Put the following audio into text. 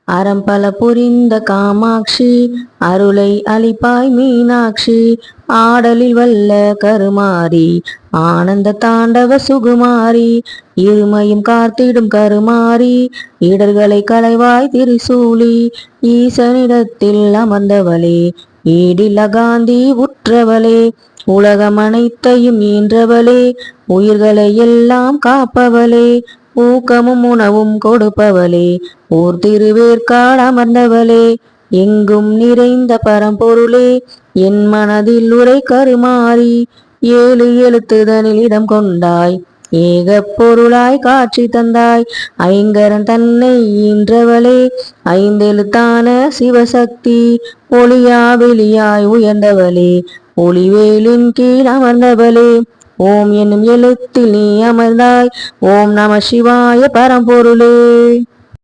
அறம்பல புரிந்த காமாட்சி அருளை அளிப்பாய் மீனாட்சி ஆடலில் வல்ல கருமாரி ஆனந்த தாண்டவ சுகுமாரி இருமையும் காத்திடும் கருமாரி இடர்களை களைவாய் திரிசூலி ஈசனிடத்தில் அமர்ந்தவளே ஈடில்ல காந்தி உற்றவளே உலகம் அனைத்தையும் ஈன்றவளே உயிர்களை எல்லாம் காப்பவளே ஊக்கமும் உணவும் கொடுப்பவளே ஓர் திருவேற்காடு அமர்ந்தவளே எங்கும் நிறைந்த பரம்பொருளே என் மனதில் உரை கருமாறி ஏழு எழுத்துதனில் இடம் கொண்டாய் ஏக பொருளாய் காட்சி தந்தாய் ஐங்கரன் தன்னை ஈன்றவளே ஐந்தெழுத்தான சிவசக்தி ஒளியா வெளியாய் உயர்ந்தவளே ஒளிவேலின் கீழ் அமர்ந்தவளே ஓம் என்னும் எழுத்தில் நீ அமர்ந்தாய் ஓம் நம சிவாய பரம்பொருளே.